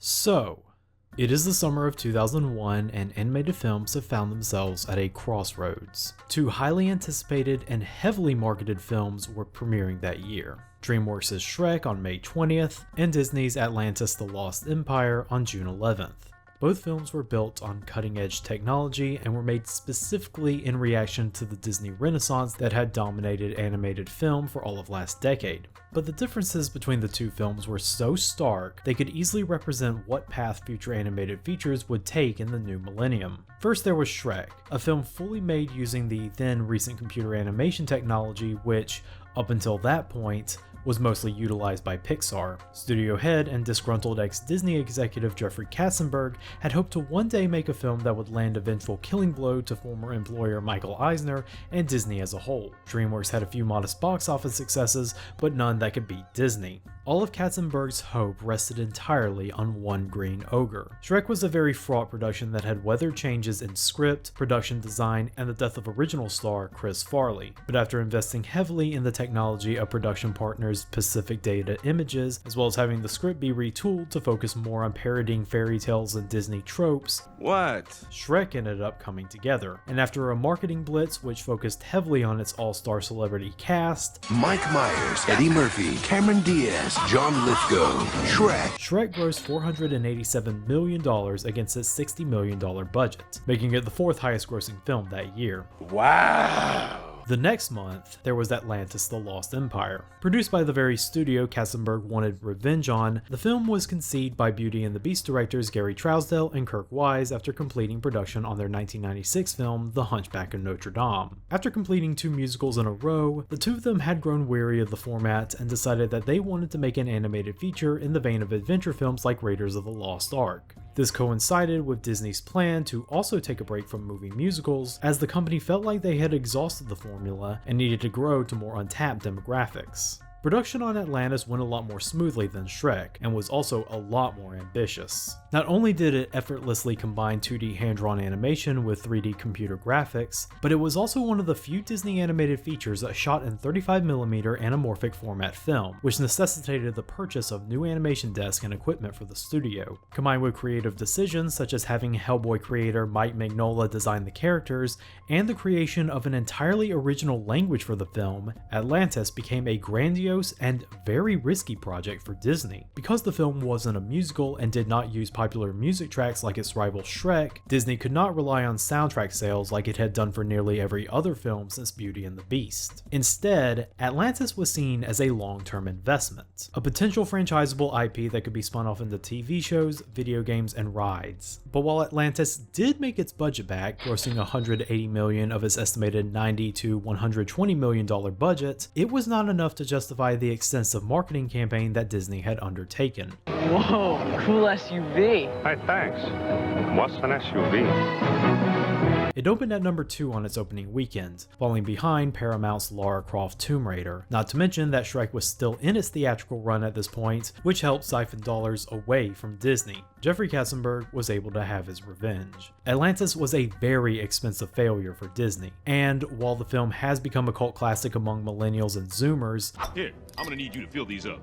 So, it is the summer of 2001 and animated films have found themselves at a crossroads. Two highly anticipated and heavily marketed films were premiering that year. DreamWorks' Shrek on May 20th and Disney's Atlantis: The Lost Empire on June 11th. Both films were built on cutting-edge technology and were made specifically in reaction to the Disney Renaissance that had dominated animated film for all of last decade. But the differences between the two films were so stark, they could easily represent what path future animated features would take in the new millennium. First there was Shrek, a film fully made using the then recent computer animation technology which, up until that point, was mostly utilized by Pixar. Studio head and disgruntled ex-Disney executive Jeffrey Katzenberg had hoped to one day make a film that would land a vengeful killing blow to former employer Michael Eisner and Disney as a whole. DreamWorks had a few modest box office successes, but none that could beat Disney. All of Katzenberg's hope rested entirely on one green ogre. Shrek was a very fraught production that had weathered changes in script, production design, and the death of original star Chris Farley. But after investing heavily in the technology of production partners Pacific Data Images, as well as having the script be retooled to focus more on parodying fairy tales and Disney tropes, Shrek ended up coming together. And after a marketing blitz which focused heavily on its all-star celebrity cast, Mike Myers, Eddie Murphy, Cameron Diaz, John Lithgow, Shrek grossed $487 million against its $60 million budget, making it the fourth highest grossing film that year. Wow! The next month, there was Atlantis: The Lost Empire. Produced by the very studio Katzenberg wanted revenge on, the film was conceived by Beauty and the Beast directors Gary Trousdale and Kirk Wise after completing production on their 1996 film The Hunchback of Notre Dame. After completing two musicals in a row, the two of them had grown weary of the format and decided that they wanted to make an animated feature in the vein of adventure films like Raiders of the Lost Ark. This coincided with Disney's plan to also take a break from movie musicals, as the company felt like they had exhausted the formula and needed to grow to more untapped demographics. Production on Atlantis went a lot more smoothly than Shrek, and was also a lot more ambitious. Not only did it effortlessly combine 2D hand-drawn animation with 3D computer graphics, but it was also one of the few Disney animated features that shot in 35mm anamorphic format film, which necessitated the purchase of new animation desks and equipment for the studio. Combined with creative decisions such as having Hellboy creator Mike Mignola design the characters, and the creation of an entirely original language for the film, Atlantis became a grandiose and very risky project for Disney. Because the film wasn't a musical and did not use popular music tracks like its rival Shrek, Disney could not rely on soundtrack sales like it had done for nearly every other film since Beauty and the Beast. Instead, Atlantis was seen as a long-term investment, a potential franchisable IP that could be spun off into TV shows, video games, and rides. But while Atlantis did make its budget back, grossing $180 million of its estimated $90 to $120 million budget, it was not enough to justify the extensive marketing campaign that Disney had undertaken. Whoa, cool SUV. Hey, thanks. What's an SUV? It opened at number 2 on its opening weekend, falling behind Paramount's Lara Croft Tomb Raider. Not to mention that Shrek was still in its theatrical run at this point, which helped siphon dollars away from Disney. Jeffrey Katzenberg was able to have his revenge. Atlantis was a very expensive failure for Disney, and while the film has become a cult classic among millennials and Zoomers, here, I'm gonna need you to fill these up.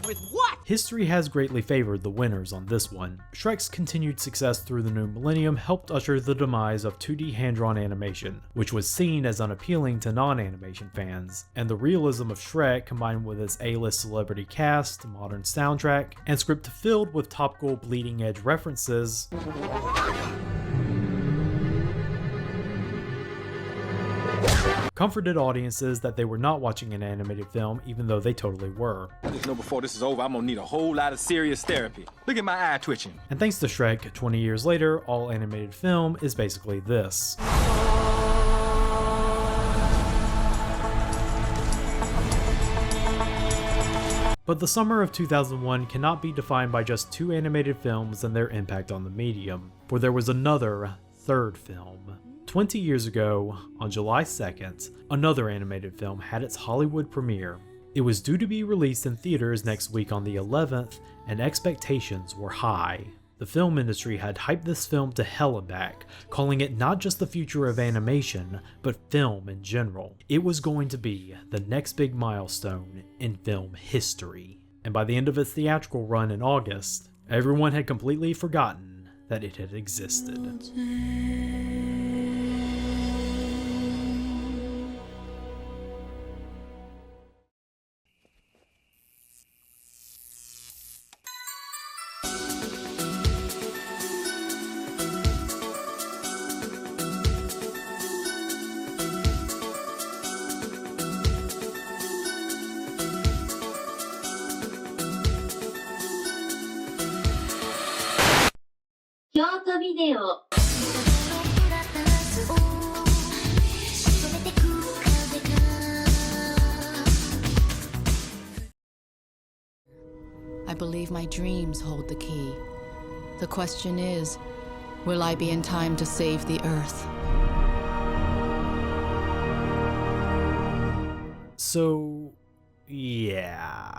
With what? History has greatly favored the winners on this one. Shrek's continued success through the new millennium helped usher the demise of 2D hand-drawn animation, which was seen as unappealing to non-animation fans, and the realism of Shrek combined with its A-list celebrity cast, modern soundtrack, and script filled with topical bleeding-edge references comforted audiences that they were not watching an animated film even though they totally were. I just know before this is over, I'm gonna need a whole lot of serious therapy. Look at my eye twitching. And thanks to Shrek, 20 years later, all animated film is basically this. But the summer of 2001 cannot be defined by just two animated films and their impact on the medium, for there was another, third film. 20 years ago, on July 2nd, another animated film had its Hollywood premiere. It was due to be released in theaters next week on the 11th, and expectations were high. The film industry had hyped this film to hell and back, calling it not just the future of animation, but film in general. It was going to be the next big milestone in film history. And by the end of its theatrical run in August, Everyone had completely forgotten that it had existed. KYOTO ビデオ I believe my dreams hold the key. The question is, will I be in time to save the Earth? So, yeah.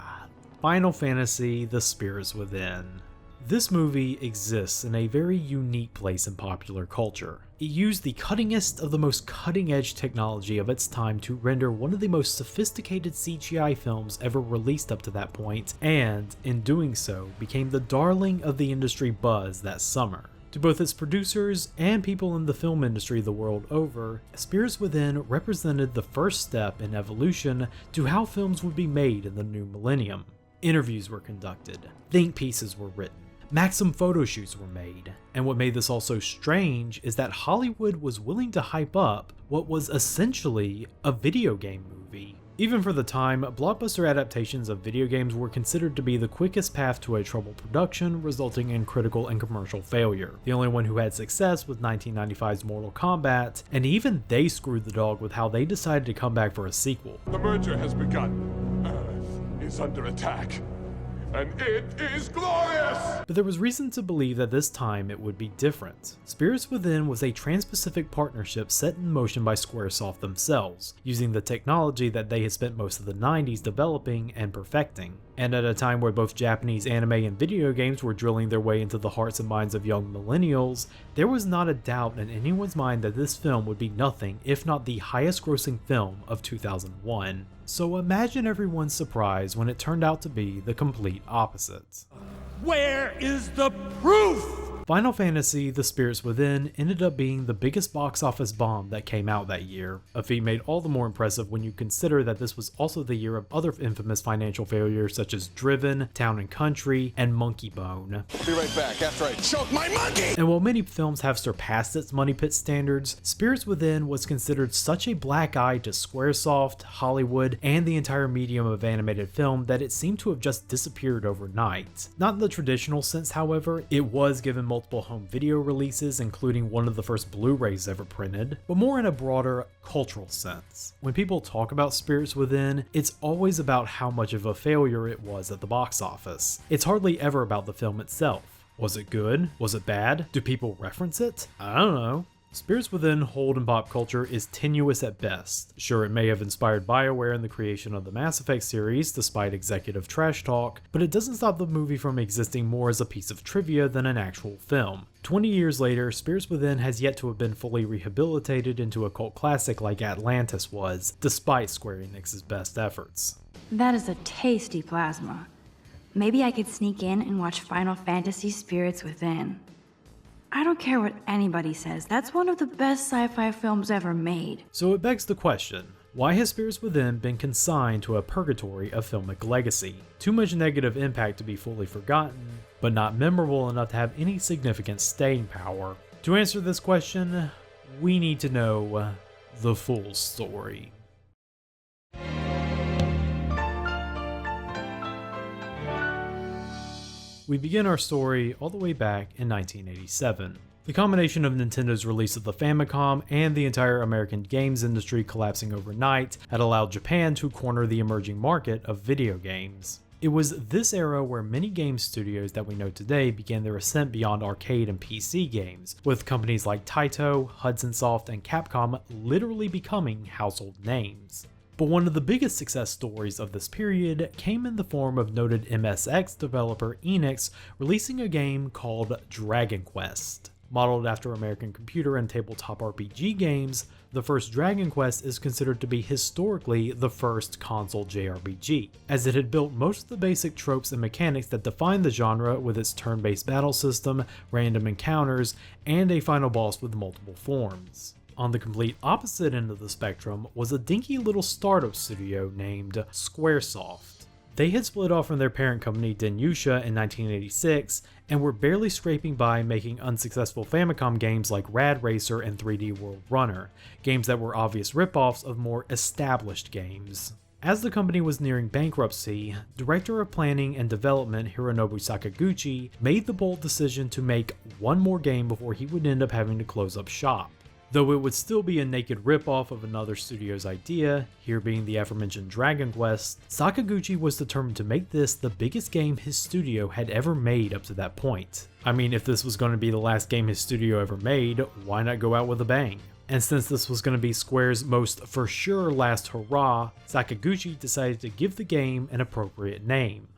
Final Fantasy: The Spirits Within. This movie exists in a very unique place in popular culture. It used the cuttingest of the most cutting-edge technology of its time to render one of the most sophisticated CGI films ever released up to that point, and, in doing so, became the darling of the industry buzz that summer. To both its producers and people in the film industry the world over, Spirits Within represented the first step in evolution to how films would be made in the new millennium. Interviews were conducted, think pieces were written, maximum photo shoots were made, and what made this all so strange is that Hollywood was willing to hype up what was essentially a video game movie. Even for the time, blockbuster adaptations of video games were considered to be the quickest path to a troubled production, resulting in critical and commercial failure. The only one who had success was 1995's Mortal Kombat, and even they screwed the dog with how they decided to come back for a sequel. The merger has begun. Earth is under attack. And it is glorious! But there was reason to believe that this time it would be different. Spirits Within was a trans-Pacific partnership set in motion by Squaresoft themselves, using the technology that they had spent most of the 90s developing and perfecting. And at a time where both Japanese anime and video games were drilling their way into the hearts and minds of young millennials, there was not a doubt in anyone's mind that this film would be nothing if not the highest grossing film of 2001. So imagine everyone's surprise when it turned out to be the complete opposite. Where is the proof? Final Fantasy: The Spirits Within ended up being the biggest box office bomb that came out that year, a feat made all the more impressive when you consider that this was also the year of other infamous financial failures such as Driven, Town and Country, and Monkey Bone. Be right back after I choke my monkey! And while many films have surpassed its money pit standards, Spirits Within was considered such a black eye to Squaresoft, Hollywood, and the entire medium of animated film that it seemed to have just disappeared overnight. Not in the traditional sense, however, it was given multiple home video releases, including one of the first Blu-rays ever printed, but more in a broader cultural sense. When people talk about Spirits Within, it's always about how much of a failure it was at the box office. It's hardly ever about the film itself. Was it good? Was it bad? Do people reference it? I don't know. Spirits Within hold in pop culture is tenuous at best. Sure, it may have inspired BioWare in the creation of the Mass Effect series, despite executive trash talk, but it doesn't stop the movie from existing more as a piece of trivia than an actual film. 20 years later, Spirits Within has yet to have been fully rehabilitated into a cult classic like Atlantis was, despite Square Enix's best efforts. That is a tasty plasma. Maybe I could sneak in and watch Final Fantasy: Spirits Within. I don't care what anybody says, that's one of the best sci-fi films ever made. So it begs the question, why has Spirits Within been consigned to a purgatory of filmic legacy? Too much negative impact to be fully forgotten, but not memorable enough to have any significant staying power. To answer this question, we need to know the full story. We begin our story all the way back in 1987. The combination of Nintendo's release of the Famicom and the entire American games industry collapsing overnight had allowed Japan to corner the emerging market of video games. It was this era where many game studios that we know today began their ascent beyond arcade and PC games, with companies like Taito, Hudson Soft, and Capcom literally becoming household names. But one of the biggest success stories of this period came in the form of noted MSX developer Enix releasing a game called Dragon Quest. Modeled after American computer and tabletop RPG games, the first Dragon Quest is considered to be historically the first console JRPG, as it had built most of the basic tropes and mechanics that define the genre with its turn-based battle system, random encounters, and a final boss with multiple forms. On the complete opposite end of the spectrum was a dinky little startup studio named Squaresoft. They had split off from their parent company Denusha in 1986 and were barely scraping by making unsuccessful Famicom games like Rad Racer and 3D World Runner, games that were obvious ripoffs of more established games. As the company was nearing bankruptcy, Director of Planning and Development Hironobu Sakaguchi made the bold decision to make one more game before he would end up having to close up shop. Though it would still be a naked ripoff of another studio's idea, here being the aforementioned Dragon Quest, Sakaguchi was determined to make this the biggest game his studio had ever made up to that point. I mean, if this was going to be the last game his studio ever made, why not go out with a bang? And since this was going to be Square's most for sure last hurrah, Sakaguchi decided to give the game an appropriate name: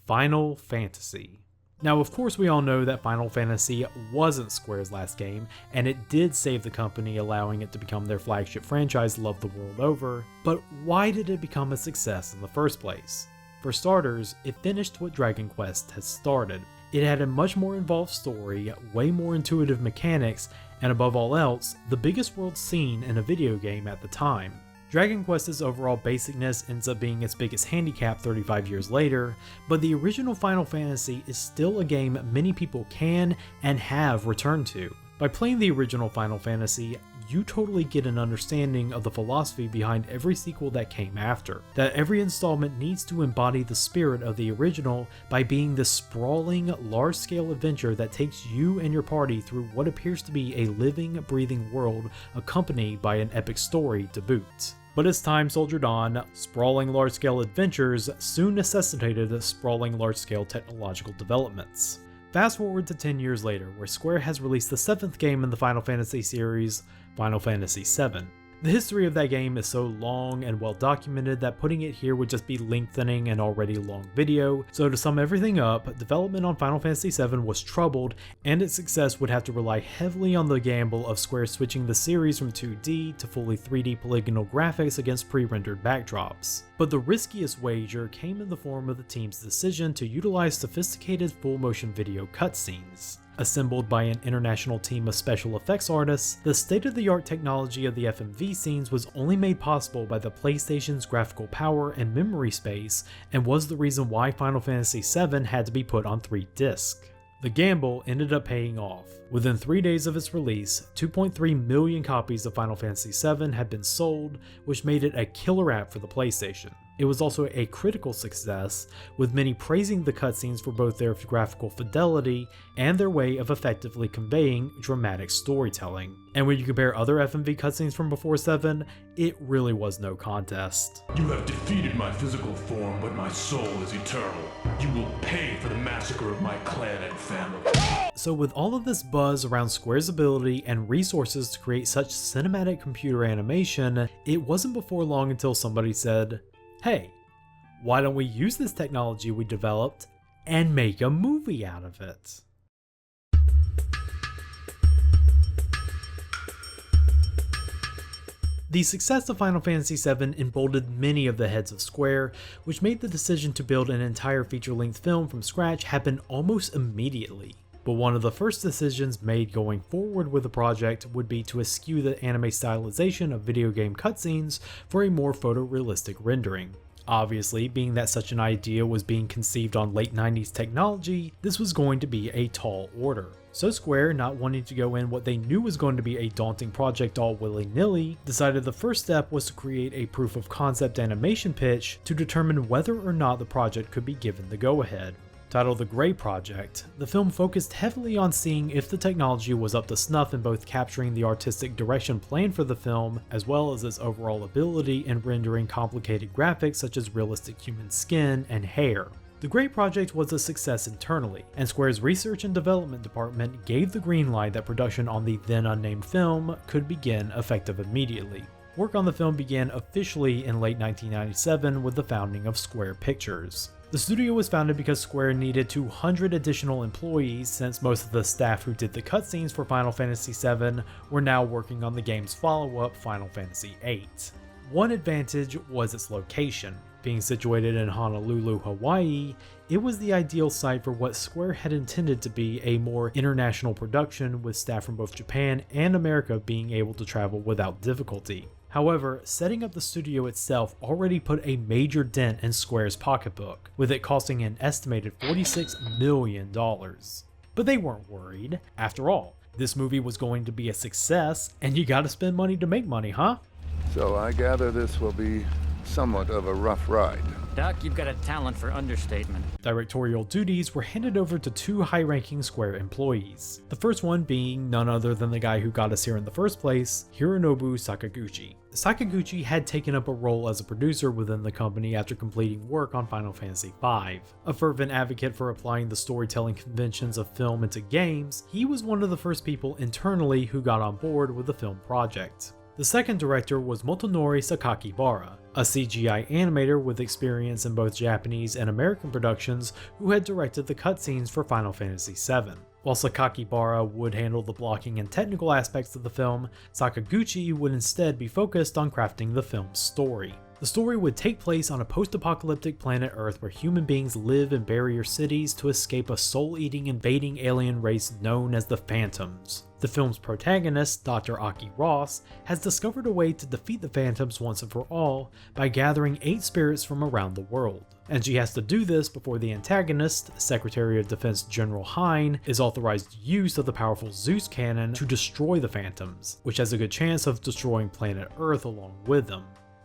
Final Fantasy. Now, of course, we all know that Final Fantasy wasn't Square's last game, and it did save the company, allowing it to become their flagship franchise loved the world over, but why did it become a success in the first place? For starters, it finished what Dragon Quest had started. It had a much more involved story, way more intuitive mechanics, and above all else, the biggest world seen in a video game at the time. Dragon Quest's overall basicness ends up being its biggest handicap 35 years later, but the original Final Fantasy is still a game many people can and have returned to. By playing the original Final Fantasy, you totally get an understanding of the philosophy behind every sequel that came after, that every installment needs to embody the spirit of the original by being the sprawling, large-scale adventure that takes you and your party through what appears to be a living, breathing world accompanied by an epic story to boot. But as time soldiered on, sprawling large-scale adventures soon necessitated sprawling large-scale technological developments. Fast forward to 10 years later, where Square has released the 7th game in the Final Fantasy series, Final Fantasy VII. The history of that game is so long and well documented that putting it here would just be lengthening an already long video, so to sum everything up, development on Final Fantasy VII was troubled, and its success would have to rely heavily on the gamble of Square switching the series from 2D to fully 3D polygonal graphics against pre-rendered backdrops. But the riskiest wager came in the form of the team's decision to utilize sophisticated full-motion video cutscenes. Assembled by an international team of special effects artists, the state-of-the-art technology of the FMV scenes was only made possible by the PlayStation's graphical power and memory space, and was the reason why Final Fantasy VII had to be put on 3 discs. The gamble ended up paying off. Within 3 days of its release, 2.3 million copies of Final Fantasy VII had been sold, which made it a killer app for the PlayStation. It was also a critical success, with many praising the cutscenes for both their graphical fidelity and their way of effectively conveying dramatic storytelling. And when you compare other FMV cutscenes from before 7, it really was no contest. You have defeated my physical form, but my soul is eternal. You will pay for the massacre of my clan and family. So with all of this buzz around Square's ability and resources to create such cinematic computer animation, it wasn't before long until somebody said, "Hey, why don't we use this technology we developed and make a movie out of it?" The success of Final Fantasy VII emboldened many of the heads of Square, which made the decision to build an entire feature-length film from scratch happen almost immediately. But one of the first decisions made going forward with the project would be to eschew the anime stylization of video game cutscenes for a more photorealistic rendering. Obviously, being that such an idea was being conceived on late 90s technology, this was going to be a tall order. So Square, not wanting to go in what they knew was going to be a daunting project all willy-nilly, decided the first step was to create a proof of concept animation pitch to determine whether or not the project could be given the go-ahead. Titled The Grey Project, the film focused heavily on seeing if the technology was up to snuff in both capturing the artistic direction planned for the film, as well as its overall ability in rendering complicated graphics such as realistic human skin and hair. The Grey Project was a success internally, and Square's research and development department gave the green light that production on the then unnamed film could begin effective immediately. Work on the film began officially in late 1997 with the founding of Square Pictures. The studio was founded because Square needed 200 additional employees since most of the staff who did the cutscenes for Final Fantasy VII were now working on the game's follow-up, Final Fantasy VIII. One advantage was its location. Being situated in Honolulu, Hawaii, it was the ideal site for what Square had intended to be a more international production, with staff from both Japan and America being able to travel without difficulty. However, setting up the studio itself already put a major dent in Square's pocketbook, with it costing an estimated $46 million. But they weren't worried. After all, this movie was going to be a success, and you gotta spend money to make money, huh? So I gather this will be somewhat of a rough ride. Doc, you've got a talent for understatement. Directorial duties were handed over to two high-ranking Square employees. The first one being none other than the guy who got us here in the first place, Hironobu Sakaguchi. Sakaguchi had taken up a role as a producer within the company after completing work on Final Fantasy V. A fervent advocate for applying the storytelling conventions of film into games, he was one of the first people internally who got on board with the film project. The second director was Motonori Sakakibara, a CGI animator with experience in both Japanese and American productions who had directed the cutscenes for Final Fantasy VII. While Sakakibara would handle the blocking and technical aspects of the film, Sakaguchi would instead be focused on crafting the film's story. The story would take place on a post-apocalyptic planet Earth where human beings live in barrier cities to escape a soul-eating invading alien race known as the Phantoms. The film's protagonist, Dr. Aki Ross, has discovered a way to defeat the Phantoms once and for all by gathering 8 spirits from around the world. And she has to do this before the antagonist, Secretary of Defense General Hein, is authorized use of the powerful Zeus cannon to destroy the Phantoms, which has a good chance of destroying planet Earth along with them.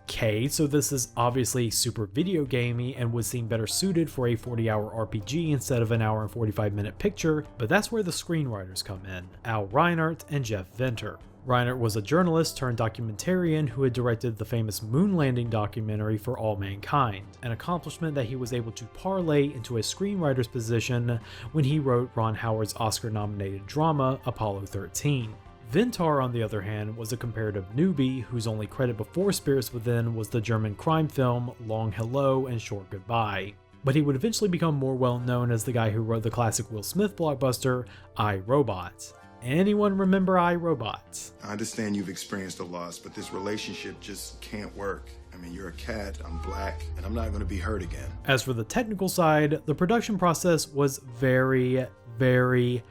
Okay, so this is obviously super video gamey and would seem better suited for a 40-hour RPG instead of an hour and 45-minute picture, but that's where the screenwriters come in, Al Reinert and Jeff Venter. Reinert was a journalist turned documentarian who had directed the famous moon landing documentary For All Mankind, an accomplishment that he was able to parlay into a screenwriter's position when he wrote Ron Howard's Oscar-nominated drama Apollo 13. Vintar, on the other hand, was a comparative newbie whose only credit before Spirits Within was the German crime film Long Hello and Short Goodbye. But he would eventually become more well known as the guy who wrote the classic Will Smith blockbuster I, Robot. Anyone remember I, Robot? I understand you've experienced a loss, but this relationship just can't work. I mean, you're a cat, I'm black, and I'm not going to be hurt again. As for the technical side, the production process was very, very,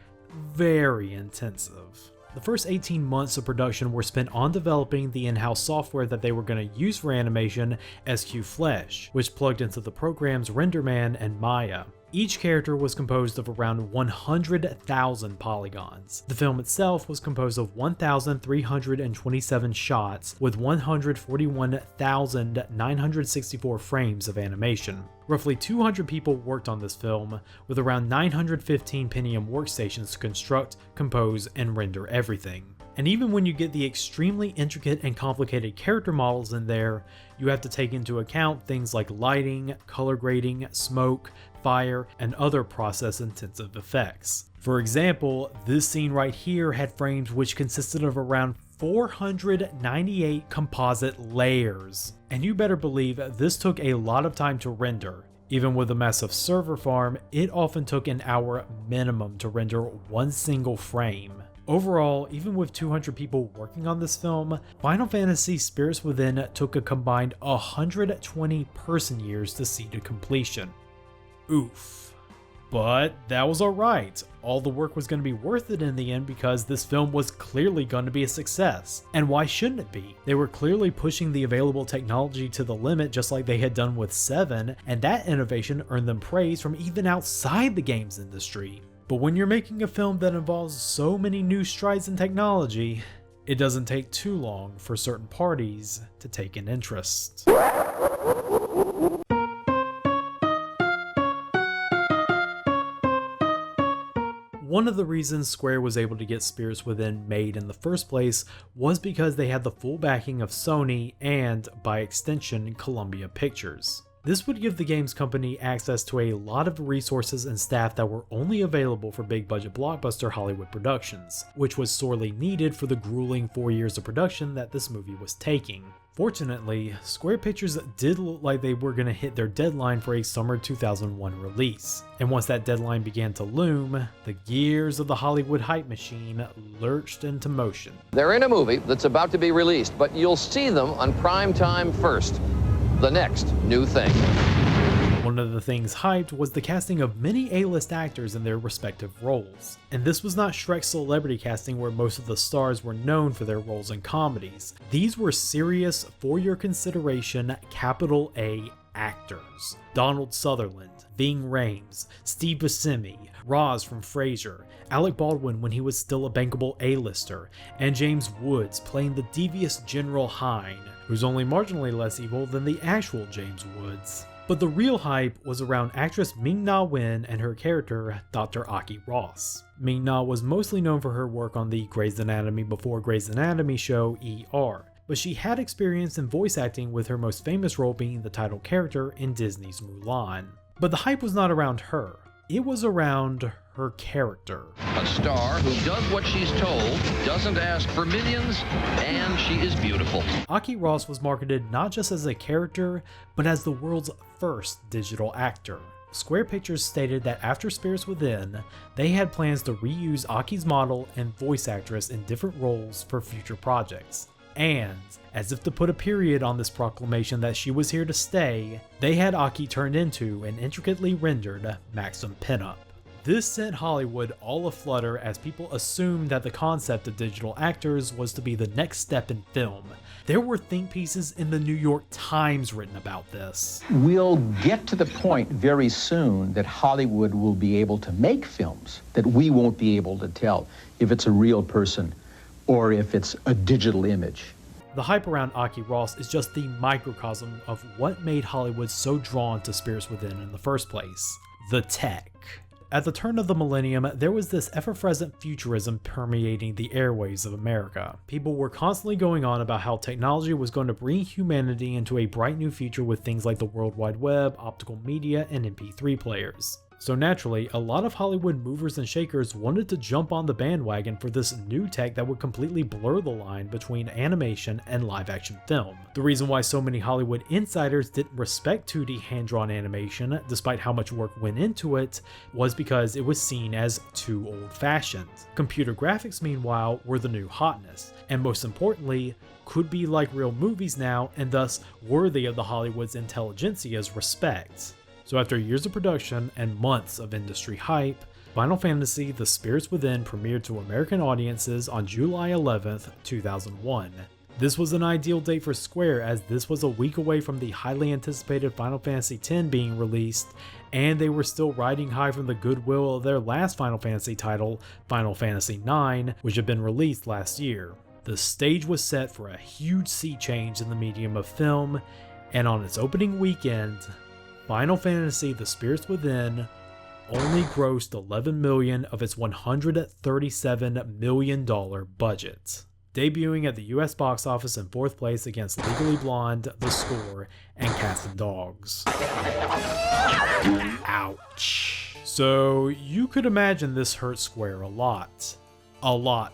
very intensive. The first 18 months of production were spent on developing the in-house software that they were going to use for animation, SQ Flesh, which plugged into the programs RenderMan and Maya. Each character was composed of around 100,000 polygons. The film itself was composed of 1,327 shots with 141,964 frames of animation. Roughly 200 people worked on this film, with around 915 Pentium workstations to construct, compose, and render everything. And even when you get the extremely intricate and complicated character models in there, you have to take into account things like lighting, color grading, smoke, fire, and other process-intensive effects. For example, this scene right here had frames which consisted of around 498 composite layers. And you better believe this took a lot of time to render. Even with a massive server farm, it often took an hour minimum to render one single frame. Overall, even with 200 people working on this film, Final Fantasy Spirits Within took a combined 120 person years to see to completion. Oof. But that was alright. All the work was going to be worth it in the end because this film was clearly going to be a success. And why shouldn't it be? They were clearly pushing the available technology to the limit just like they had done with 7, and that innovation earned them praise from even outside the games industry. But when you're making a film that involves so many new strides in technology, it doesn't take too long for certain parties to take an interest. One of the reasons Square was able to get Spirits Within made in the first place was because they had the full backing of Sony and, by extension, Columbia Pictures. This would give the games company access to a lot of resources and staff that were only available for big budget blockbuster Hollywood productions, which was sorely needed for the grueling 4 years of production that this movie was taking. Fortunately, Square Pictures did look like they were going to hit their deadline for a summer 2001 release, and once that deadline began to loom, the gears of the Hollywood hype machine lurched into motion. They're in a movie that's about to be released, but you'll see them on prime time first. The next new thing. One of the things hyped was the casting of many A-list actors in their respective roles. And this was not Shrek's celebrity casting where most of the stars were known for their roles in comedies. These were serious, for your consideration, capital A actors. Donald Sutherland, Ving Rhames, Steve Buscemi, Roz from Frasier, Alec Baldwin when he was still a bankable A-lister, and James Woods playing the devious General Hein, who's only marginally less evil than the actual James Woods. But the real hype was around actress Ming-Na Wen and her character, Dr. Aki Ross. Ming-Na was mostly known for her work on the Grey's Anatomy before Grey's Anatomy show ER, but she had experience in voice acting, with her most famous role being the title character in Disney's Mulan. But the hype was not around her, it was around her character. A star who does what she's told, doesn't ask for millions, and she is beautiful. Aki Ross was marketed not just as a character, but as the world's first digital actor. Square Pictures stated that after Spirits Within, they had plans to reuse Aki's model and voice actress in different roles for future projects. And, as if to put a period on this proclamation that she was here to stay, they had Aki turned into an intricately rendered Maxim pinup. This sent Hollywood all aflutter as people assumed that the concept of digital actors was to be the next step in film. There were think pieces in the New York Times written about this. We'll get to the point very soon that Hollywood will be able to make films that we won't be able to tell if it's a real person or if it's a digital image. The hype around Aki Ross is just the microcosm of what made Hollywood so drawn to Spirits Within in the first place: the tech. At the turn of the millennium, there was this effervescent futurism permeating the airwaves of America. People were constantly going on about how technology was going to bring humanity into a bright new future with things like the World Wide Web, optical media, and MP3 players. So naturally, a lot of Hollywood movers and shakers wanted to jump on the bandwagon for this new tech that would completely blur the line between animation and live-action film. The reason why so many Hollywood insiders didn't respect 2D hand-drawn animation, despite how much work went into it, was because it was seen as too old-fashioned. Computer graphics, meanwhile, were the new hotness, and most importantly, could be like real movies now, and thus worthy of the Hollywood's intelligentsia's respect. So after years of production and months of industry hype, Final Fantasy The Spirits Within premiered to American audiences on July 11th, 2001. This was an ideal date for Square, as this was a week away from the highly anticipated Final Fantasy X being released, and they were still riding high from the goodwill of their last Final Fantasy title, Final Fantasy IX, which had been released last year. The stage was set for a huge sea change in the medium of film, and on its opening weekend, Final Fantasy The Spirits Within only grossed $11 million of its $137 million budget, debuting at the US box office in 4th place against Legally Blonde, The Score, and Cats and Dogs. Ouch. So you could imagine this hurt Square a lot. A lot.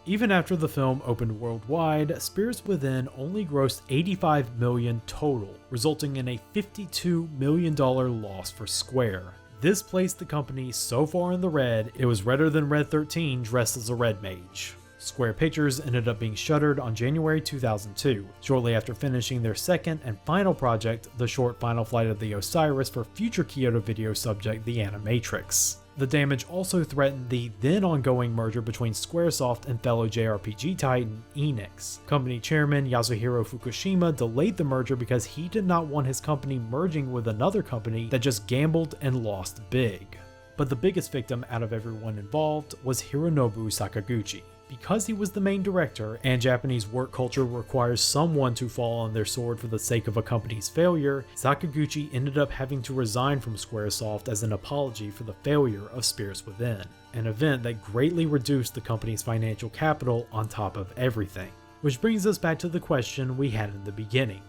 Even after the film opened worldwide, Spirits Within only grossed $85 million total, resulting in a $52 million loss for Square. This placed the company so far in the red, it was redder than Red 13 dressed as a red mage. Square Pictures ended up being shuttered on January 2002, shortly after finishing their second and final project, the short Final Flight of the Osiris for future KYOTO video subject The Animatrix. The damage also threatened the then ongoing merger between Squaresoft and fellow JRPG titan Enix. Company chairman Yasuhiro Fukushima delayed the merger because he did not want his company merging with another company that just gambled and lost big. But the biggest victim out of everyone involved was Hironobu Sakaguchi. Because he was the main director, and Japanese work culture requires someone to fall on their sword for the sake of a company's failure, Sakaguchi ended up having to resign from Squaresoft as an apology for the failure of Spirits Within, an event that greatly reduced the company's financial capital on top of everything. Which brings us back to the question we had in the beginning.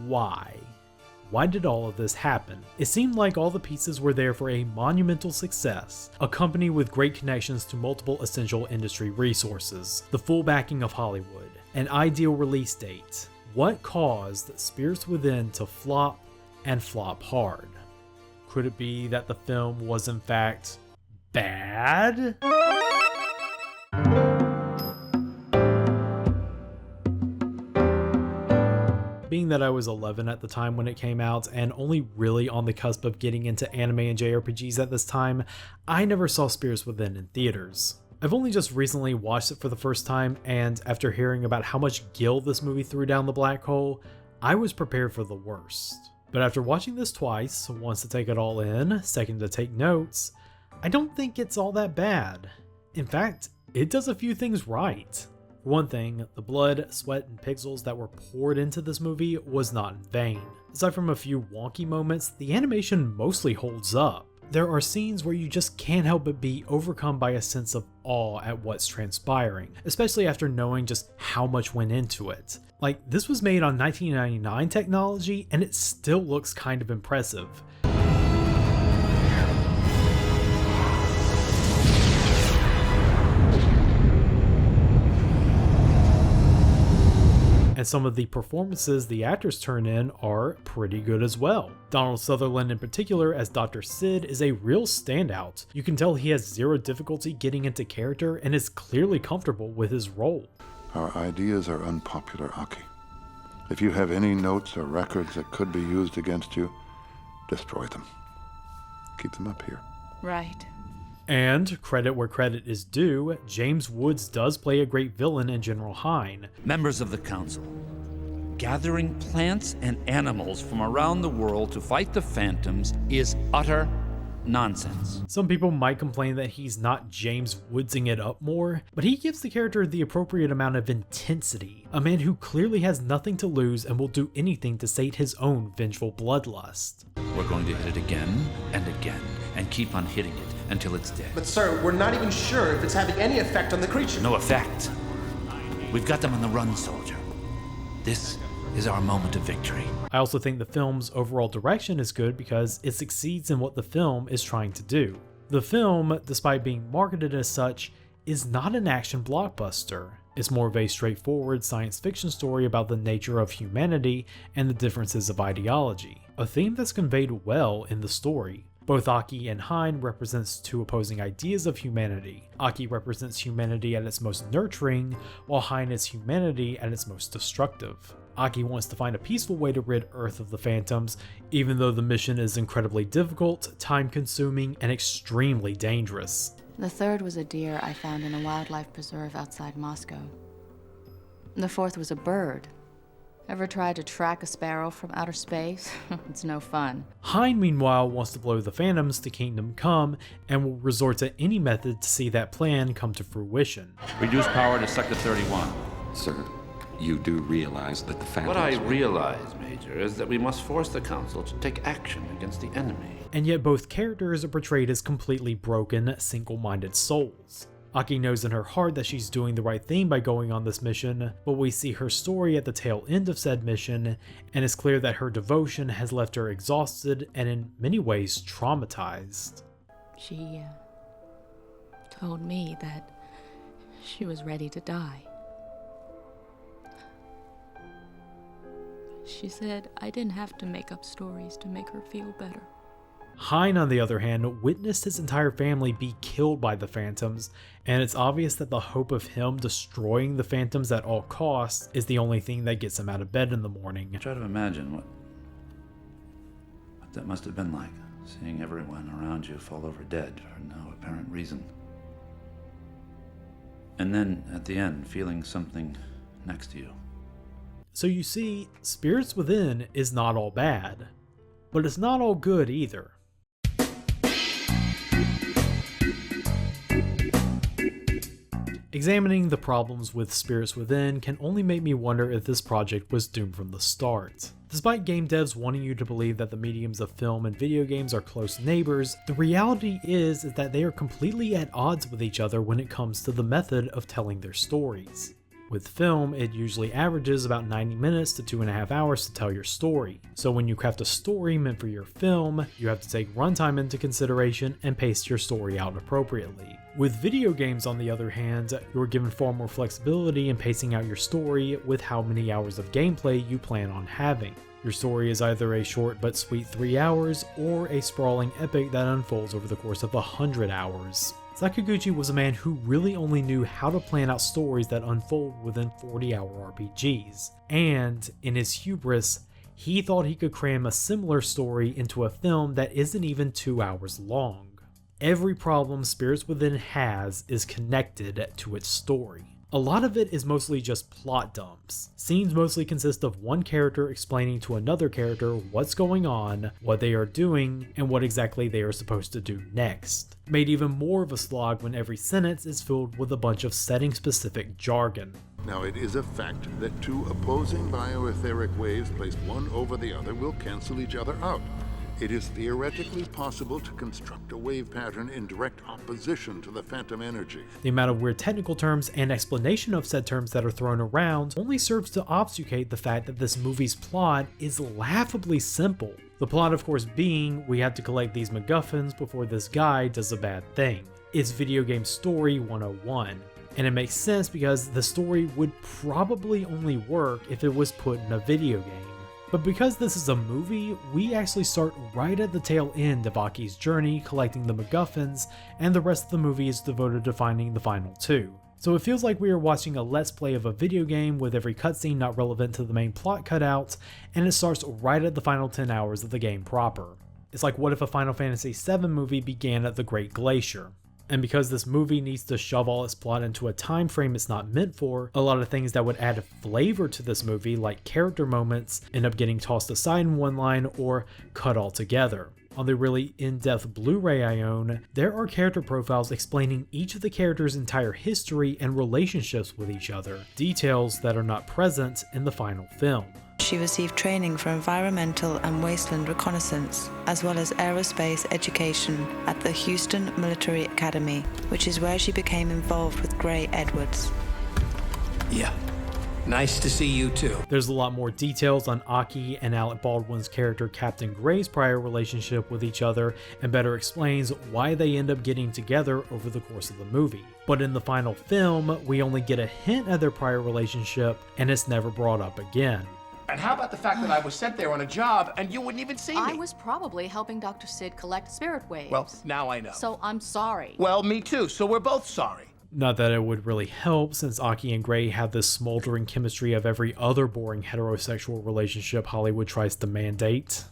Why? Why did all of this happen? It seemed like all the pieces were there for a monumental success, a company with great connections to multiple essential industry resources, the full backing of Hollywood, An ideal release date. What caused Spirits Within to flop and flop hard? Could it be that the film was in fact bad? Being that I was 11 at the time when it came out and only really on the cusp of getting into anime and JRPGs at this time, I never saw Spirits Within in theaters. I've only just recently watched it for the first time, and after hearing about how much gil this movie threw down the black hole, I was prepared for the worst. But after watching this twice, once to take it all in, second to take notes, I don't think it's all that bad. In fact, it does a few things right. For one thing, the blood, sweat, and pixels that were poured into this movie was not in vain. Aside from a few wonky moments, the animation mostly holds up. There are scenes where you just can't help but be overcome by a sense of awe at what's transpiring, especially after knowing just how much went into it. Like, this was made on 1999 technology, and it still looks kind of impressive. And some of the performances the actors turn in are pretty good as well. Donald Sutherland in particular as Dr. Sid is a real standout. You can tell he has zero difficulty getting into character and is clearly comfortable with his role. Our ideas are unpopular, Aki. If you have any notes or records that could be used against you, destroy them. Keep them up here. Right. And, credit where credit is due, James Woods does play a great villain in General Hein. Members of the Council, gathering plants and animals from around the world to fight the Phantoms is utter nonsense. Some people might complain that he's not James Woodsing it up more, but he gives the character the appropriate amount of intensity. A man who clearly has nothing to lose and will do anything to sate his own vengeful bloodlust. We're going to hit it again and again and keep on hitting it until it's dead. But sir, we're not even sure if it's having any effect on the creature. No effect. We've got them on the run, soldier. This is our moment of victory. I also think the film's overall direction is good because it succeeds in what the film is trying to do. The film, despite being marketed as such, is not an action blockbuster. It's more of a straightforward science fiction story about the nature of humanity and the differences of ideology, a theme that's conveyed well in the story. Both Aki and Hein represents two opposing ideas of humanity. Aki represents humanity at its most nurturing, while Hein is humanity at its most destructive. Aki wants to find a peaceful way to rid Earth of the Phantoms, even though the mission is incredibly difficult, time-consuming, and extremely dangerous. The third was a deer I found in a wildlife preserve outside Moscow. The fourth was a bird. Ever tried to track a sparrow from outer space? It's no fun. Hein, meanwhile, wants to blow the Phantoms to Kingdom Come and will resort to any method to see that plan come to fruition. Reduce power to Sector 31. Sir, you do realize that the Phantoms... What I realize, Major, is that we must force the Council to take action against the enemy. And yet both characters are portrayed as completely broken, single-minded souls. Aki knows in her heart that she's doing the right thing by going on this mission, but we see her story at the tail end of said mission, and it's clear that her devotion has left her exhausted and in many ways traumatized. She told me that she was ready to die. She said I didn't have to make up stories to make her feel better. Hein, on the other hand, witnessed his entire family be killed by the Phantoms, and it's obvious that the hope of him destroying the Phantoms at all costs is the only thing that gets him out of bed in the morning. Try to imagine what that must have been like, seeing everyone around you fall over dead for no apparent reason. And then, at the end, feeling something next to you. So you see, Spirits Within is not all bad, but it's not all good either. Examining the problems with Spirits Within can only make me wonder if this project was doomed from the start. Despite game devs wanting you to believe that the mediums of film and video games are close neighbors, the reality is that they are completely at odds with each other when it comes to the method of telling their stories. With film, it usually averages about 90 minutes to 2.5 hours to tell your story. So when you craft a story meant for your film, you have to take runtime into consideration and pace your story out appropriately. With video games, on the other hand, you're given far more flexibility in pacing out your story with how many hours of gameplay you plan on having. Your story is either a short but sweet 3 hours, or a sprawling epic that unfolds over the course of 100 hours. Sakaguchi was a man who really only knew how to plan out stories that unfold within 40-hour RPGs, and in his hubris, he thought he could cram a similar story into a film that isn't even 2 hours long. Every problem Spirits Within has is connected to its story. A lot of it is mostly just plot dumps. Scenes mostly consist of one character explaining to another character what's going on, what they are doing, and what exactly they are supposed to do next. Made even more of a slog when every sentence is filled with a bunch of setting-specific jargon. Now, it is a fact that two opposing bioetheric waves placed one over the other will cancel each other out. It is theoretically possible to construct a wave pattern in direct opposition to the phantom energy. The amount of weird technical terms and explanation of said terms that are thrown around only serves to obfuscate the fact that this movie's plot is laughably simple. The plot, of course, being we have to collect these MacGuffins before this guy does a bad thing. It's video game story 101. And it makes sense because the story would probably only work if it was put in a video game. But because this is a movie, we actually start right at the tail end of Aki's journey collecting the MacGuffins, and the rest of the movie is devoted to finding the final two. So it feels like we are watching a let's play of a video game with every cutscene not relevant to the main plot cut out, and it starts right at the final 10 hours of the game proper. It's like what if a Final Fantasy VII movie began at the Great Glacier? And because this movie needs to shove all its plot into a time frame it's not meant for, a lot of things that would add flavor to this movie, like character moments, end up getting tossed aside in one line or cut altogether. On the really in-depth Blu-ray I own, there are character profiles explaining each of the characters' entire history and relationships with each other, details that are not present in the final film. She received training for environmental and wasteland reconnaissance, as well as aerospace education at the Houston Military Academy, which is where she became involved with Gray Edwards. Yeah. Nice to see you too. There's a lot more details on Aki and Alec Baldwin's character Captain Gray's prior relationship with each other, and better explains why they end up getting together over the course of the movie. But in the final film, we only get a hint at their prior relationship, and it's never brought up again. And how about the fact that I was sent there on a job and you wouldn't even see me? I was probably helping Dr. Sid collect spirit waves. Well, now I know. So I'm sorry. Well, me too, so we're both sorry. Not that it would really help, since Aki and Gray have this smoldering chemistry of every other boring heterosexual relationship Hollywood tries to mandate.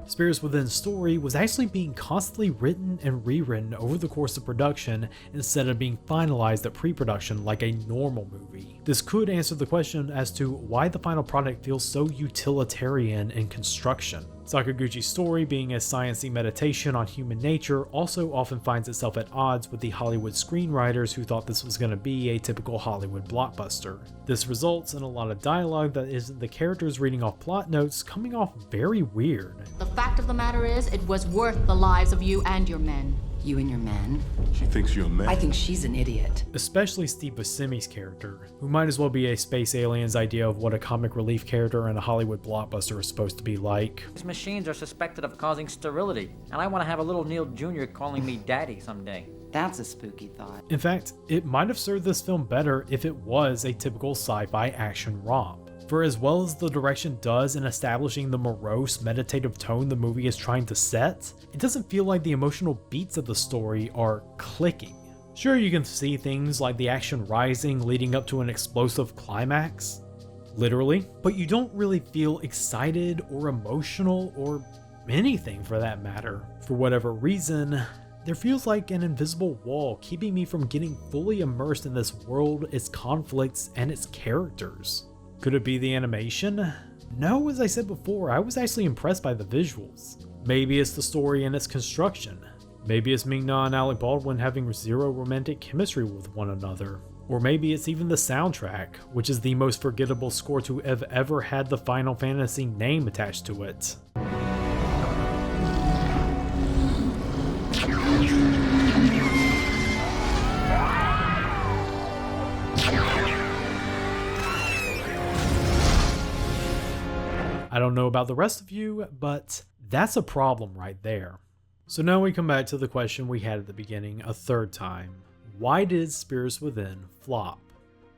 Spirits Within's story was actually being constantly written and rewritten over the course of production instead of being finalized at pre-production like a normal movie. This could answer the question as to why the final product feels so utilitarian in construction. Sakaguchi's story, being a science-y meditation on human nature, also often finds itself at odds with the Hollywood screenwriters who thought this was going to be a typical Hollywood blockbuster. This results in a lot of dialogue that isn't the characters reading off plot notes coming off very weird. The fact of the matter is, it was worth the lives of you and your men. You and your men? She thinks you're a man. I think she's an idiot. Especially Steve Buscemi's character, who might as well be a space alien's idea of what a comic relief character in a Hollywood blockbuster is supposed to be like. These machines are suspected of causing sterility, and I want to have a little Neil Jr. calling me daddy someday. That's a spooky thought. In fact, it might have served this film better if it was a typical sci-fi action romp. For as well as the direction does in establishing the morose, meditative tone the movie is trying to set, it doesn't feel like the emotional beats of the story are clicking. Sure, you can see things like the action rising leading up to an explosive climax, literally, but you don't really feel excited or emotional or anything for that matter. For whatever reason, there feels like an invisible wall keeping me from getting fully immersed in this world, its conflicts, and its characters. Could it be the animation? No, as I said before, I was actually impressed by the visuals. Maybe it's the story and its construction. Maybe it's Ming-Na and Alec Baldwin having zero romantic chemistry with one another. Or maybe it's even the soundtrack, which is the most forgettable score to have ever had the Final Fantasy name attached to it. I don't know about the rest of you, but that's a problem right there. So now we come back to the question we had at the beginning a third time. Why did Spirits Within flop?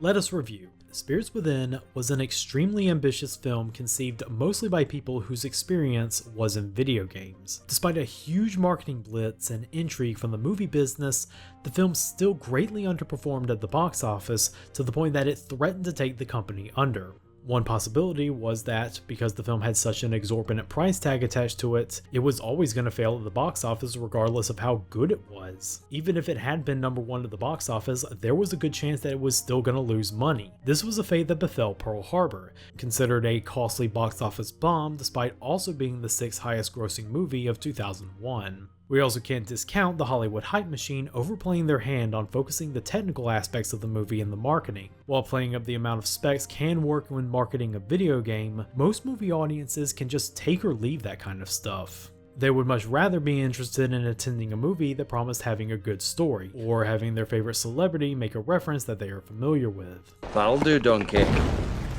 Let us review. Spirits Within was an extremely ambitious film conceived mostly by people whose experience was in video games. Despite a huge marketing blitz and intrigue from the movie business, the film still greatly underperformed at the box office to the point that it threatened to take the company under. One possibility was that, because the film had such an exorbitant price tag attached to it, it was always going to fail at the box office regardless of how good it was. Even if it had been number one at the box office, there was a good chance that it was still going to lose money. This was a fate that befell Pearl Harbor, considered a costly box office bomb despite also being the 6th highest grossing movie of 2001. We also can't discount the Hollywood hype machine overplaying their hand on focusing the technical aspects of the movie in the marketing. While playing up the amount of specs can work when marketing a video game, most movie audiences can just take or leave that kind of stuff. They would much rather be interested in attending a movie that promised having a good story, or having their favorite celebrity make a reference that they are familiar with. That'll do, Donkey.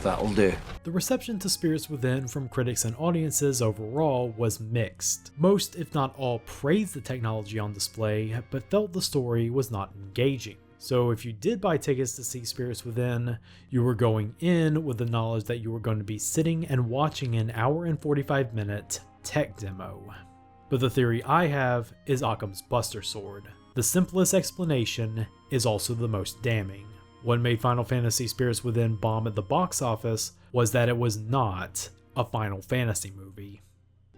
That'll do. The reception to Spirits Within from critics and audiences overall was mixed. Most, if not all, praised the technology on display, but felt the story was not engaging. So if you did buy tickets to see Spirits Within, you were going in with the knowledge that you were going to be sitting and watching an hour and 45-minute tech demo. But the theory I have is Occam's Buster Sword. The simplest explanation is also the most damning. What made Final Fantasy Spirits Within bomb at the box office was that it was not a Final Fantasy movie.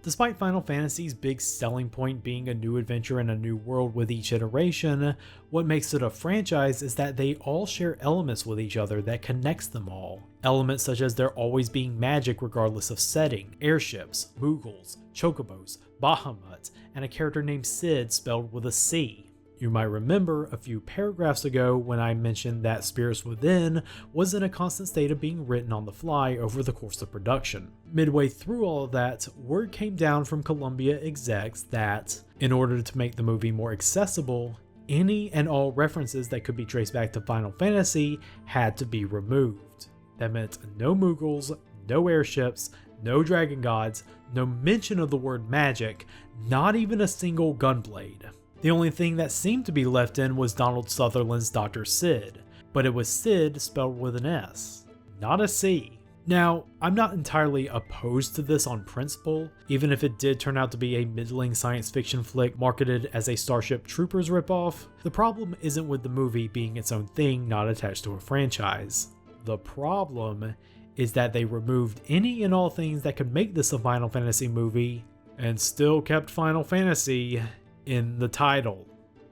Despite Final Fantasy's big selling point being a new adventure and a new world with each iteration, what makes it a franchise is that they all share elements with each other that connects them all. Elements such as there always being magic regardless of setting, airships, Moogles, chocobos, Bahamut, and a character named Sid spelled with a C. You might remember a few paragraphs ago when I mentioned that Spirits Within was in a constant state of being written on the fly over the course of production. Midway through all of that, word came down from Columbia execs that, in order to make the movie more accessible, any and all references that could be traced back to Final Fantasy had to be removed. That meant no Moogles, no airships, no dragon gods, no mention of the word magic, not even a single gunblade. The only thing that seemed to be left in was Donald Sutherland's Dr. Sid, but it was Sid spelled with an S, not a C. Now, I'm not entirely opposed to this on principle, even if it did turn out to be a middling science fiction flick marketed as a Starship Troopers ripoff. The problem isn't with the movie being its own thing not attached to a franchise. The problem is that they removed any and all things that could make this a Final Fantasy movie, and still kept Final Fantasy in the title.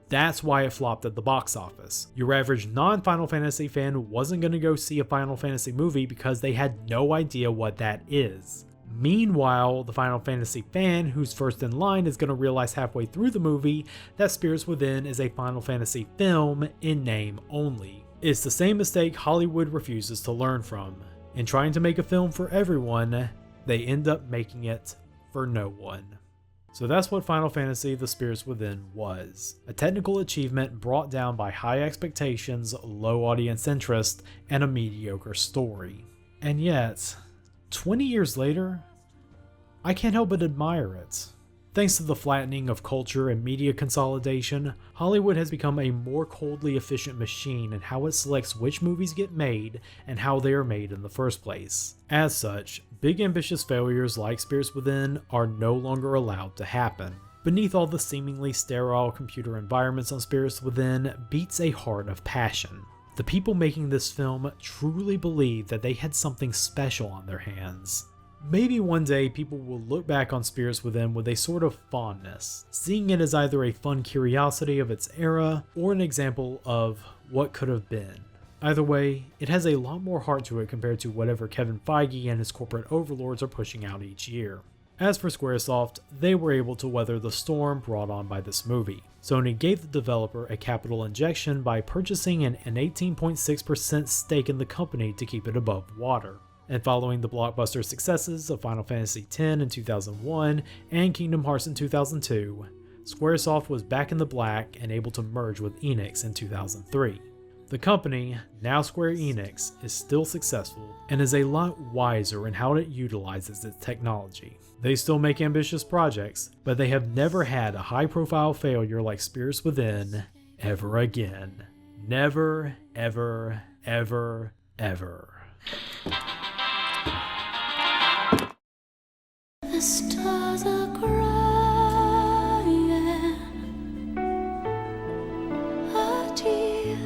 That's why it flopped at the box office. Your average non-Final Fantasy fan wasn't going to go see a Final Fantasy movie because they had no idea what that is. Meanwhile, the Final Fantasy fan who's first in line is going to realize halfway through the movie that Spirits Within is a Final Fantasy film in name only. It's the same mistake Hollywood refuses to learn from. In trying to make a film for everyone, they end up making it for no one. So that's what Final Fantasy The Spirits Within was. A technical achievement brought down by high expectations, low audience interest, and a mediocre story. And yet, 20 years later, I can't help but admire it. Thanks to the flattening of culture and media consolidation, Hollywood has become a more coldly efficient machine in how it selects which movies get made and how they are made in the first place. As such, big ambitious failures like Spirits Within are no longer allowed to happen. Beneath all the seemingly sterile computer environments on Spirits Within beats a heart of passion. The people making this film truly believed that they had something special on their hands. Maybe one day people will look back on Spirits Within with a sort of fondness, seeing it as either a fun curiosity of its era or an example of what could have been. Either way, it has a lot more heart to it compared to whatever Kevin Feige and his corporate overlords are pushing out each year. As for Squaresoft, they were able to weather the storm brought on by this movie. Sony gave the developer a capital injection by purchasing an 18.6% stake in the company to keep it above water. And following the blockbuster successes of Final Fantasy X in 2001 and Kingdom Hearts in 2002, Squaresoft was back in the black and able to merge with Enix in 2003. The company, now Square Enix, is still successful and is a lot wiser in how it utilizes its technology. They still make ambitious projects, but they have never had a high-profile failure like Spirits Within ever again. Never, ever, ever, ever. The stars are crying, a tear,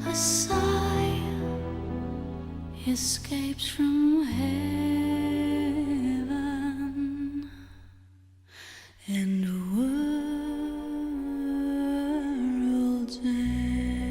a sigh escapes from heaven, and worlds end.